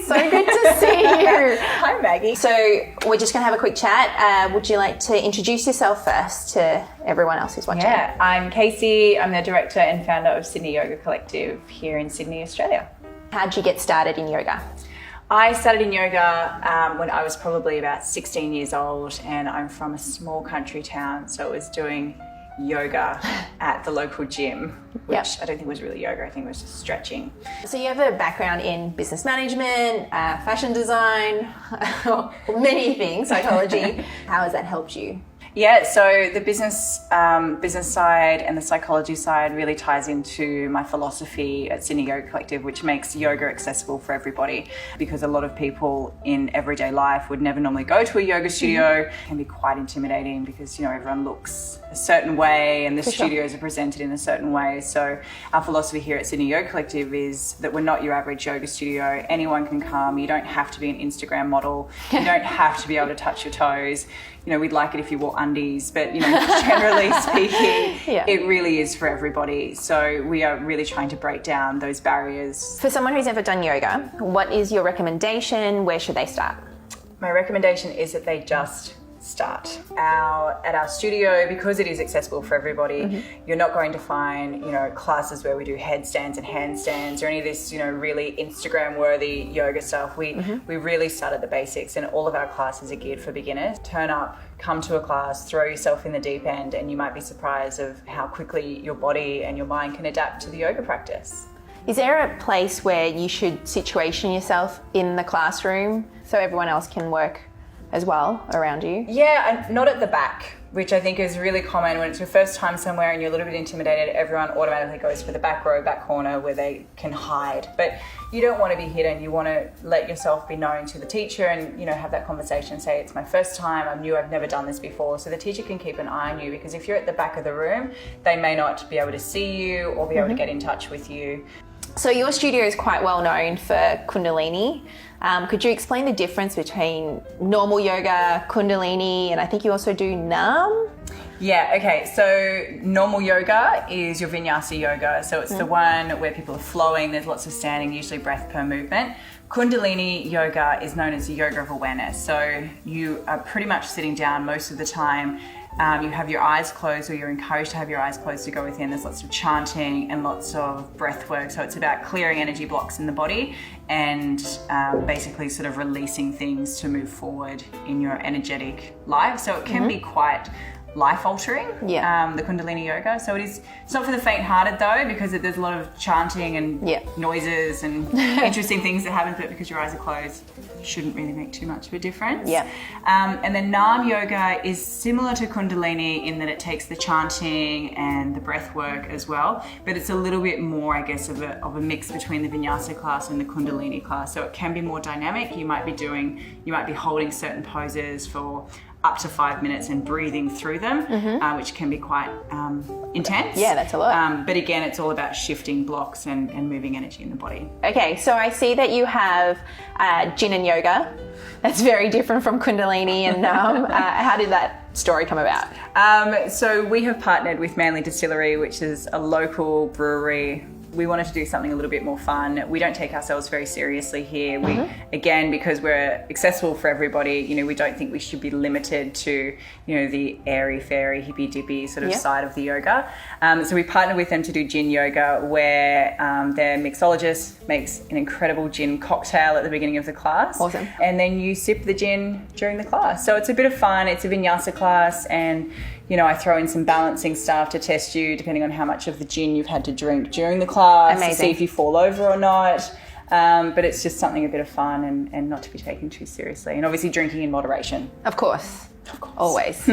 So good to see you. Hi, Maggie. So we're just going to have a quick chat. Would you like to introduce yourself first to everyone else who's watching? Yeah, I'm Casey. I'm the director and founder of Sydney Yoga Collective here in Sydney, Australia. How'd you get started in yoga? I started in yoga when I was probably about 16 years old, and I'm from a small country town, so I was doing yoga at the local gym, which I don't think was really yoga, I think it was just stretching. So you have a background in business management, fashion design, many things, psychology. How has that helped you? Yeah, so the business side and the psychology side really ties into my philosophy at Sydney Yoga Collective, which makes yoga accessible for everybody, because a lot of people in everyday life would never normally go to a yoga studio. It can be quite intimidating because, everyone looks a certain way and the studios are presented in a certain way. So our philosophy here at Sydney Yoga Collective is that we're not your average yoga studio. Anyone can come. You don't have to be an Instagram model. You don't have to be able to touch your toes. We'd like it if you wore undies, but, generally speaking, it really is for everybody. So we are really trying to break down those barriers. For someone who's never done yoga, what is your recommendation? Where should they start? My recommendation is that they just start. At our studio, because it is accessible for everybody, you're not going to find, classes where we do headstands and handstands or any of this, really Instagram-worthy yoga stuff. We really start at the basics, and all of our classes are geared for beginners. Turn up, come to a class, throw yourself in the deep end, and you might be surprised of how quickly your body and your mind can adapt to the yoga practice. Is there a place where you should situation yourself in the classroom so everyone else can work as well around you? Yeah, and not at the back, which I think is really common. When it's your first time somewhere and you're a little bit intimidated, everyone automatically goes for the back row, back corner where they can hide. But you don't want to be hidden. You want to let yourself be known to the teacher and, have that conversation, say, it's my first time, I'm new, I've never done this before. So the teacher can keep an eye on you, because if you're at the back of the room, they may not be able to see you or be able to get in touch with you. So your studio is quite well known for Kundalini. Could you explain the difference between normal yoga, Kundalini, and I think you also do Nam? Yeah, okay. So normal yoga is your vinyasa yoga. So it's the one where people are flowing, there's lots of standing, usually breath per movement. Kundalini yoga is known as the yoga of awareness. So you are pretty much sitting down most of the time. You have your eyes closed, or you're encouraged to have your eyes closed to go within. There's lots of chanting and lots of breath work. So it's about clearing energy blocks in the body and basically sort of releasing things to move forward in your energetic life. So it can be quite life-altering, the Kundalini yoga. So it's not for the faint-hearted though, because there's a lot of chanting and noises and interesting things that happen, but because your eyes are closed, it shouldn't really make too much of a difference. And then Nam yoga is similar to Kundalini in that it takes the chanting and the breath work as well, but it's a little bit more, I guess, of a mix between the Vinyasa class and the Kundalini class. So it can be more dynamic. You might be holding certain poses for up to 5 minutes and breathing through them, which can be quite intense. Yeah, that's a lot. But again, it's all about shifting blocks and moving energy in the body. Okay, so I see that you have Jin and Yoga. That's very different from Kundalini and Nam. How did that story come about? So we have partnered with Manly Distillery, which is a local brewery. We wanted to do something a little bit more fun. We don't take ourselves very seriously here. We, again, because we're accessible for everybody, we don't think we should be limited to, the airy-fairy, hippy-dippy sort of side of the yoga. So we partnered with them to do gin yoga, where their mixologist makes an incredible gin cocktail at the beginning of the class. Awesome. And then you sip the gin during the class. So it's a bit of fun. It's a vinyasa class, and I throw in some balancing stuff to test you depending on how much of the gin you've had to drink during the class. Amazing. To see if you fall over or not. But it's just something a bit of fun and not to be taken too seriously. And obviously drinking in moderation. Of course. Always.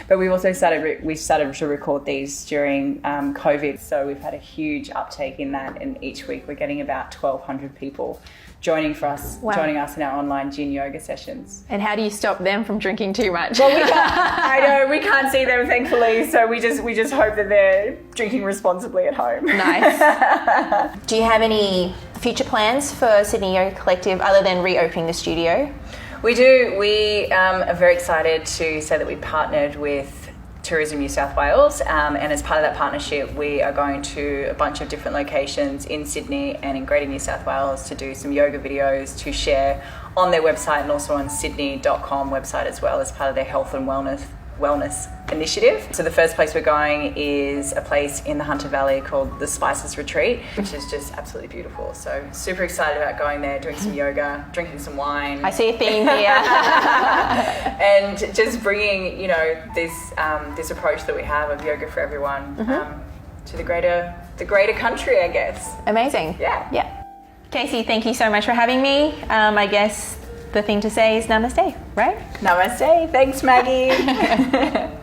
But we've also started to record these during COVID. So we've had a huge uptake in that. And each week we're getting about 1,200 people joining us in our online gin yoga sessions. And how do you stop them from drinking too much? Well, I know we can't see them, thankfully, so we just hope that they're drinking responsibly at home. Nice. Do you have any future plans for Sydney Yoga Collective other than reopening the studio? We do. We are very excited to say that we partnered with Tourism New South Wales, and as part of that partnership we are going to a bunch of different locations in Sydney and in Greater New South Wales to do some yoga videos to share on their website and also on sydney.com website as well as part of their health and wellness initiative. So the first place we're going is a place in the Hunter Valley called the Spices Retreat, which is just absolutely beautiful. So super excited about going there, doing some yoga, drinking some wine. I see a theme here. And just bringing, you know, this approach that we have of yoga for everyone to the greater country, I guess. Amazing. Yeah. Casey, thank you so much for having me. I guess the thing to say is namaste, right? Namaste. Thanks, Maggie.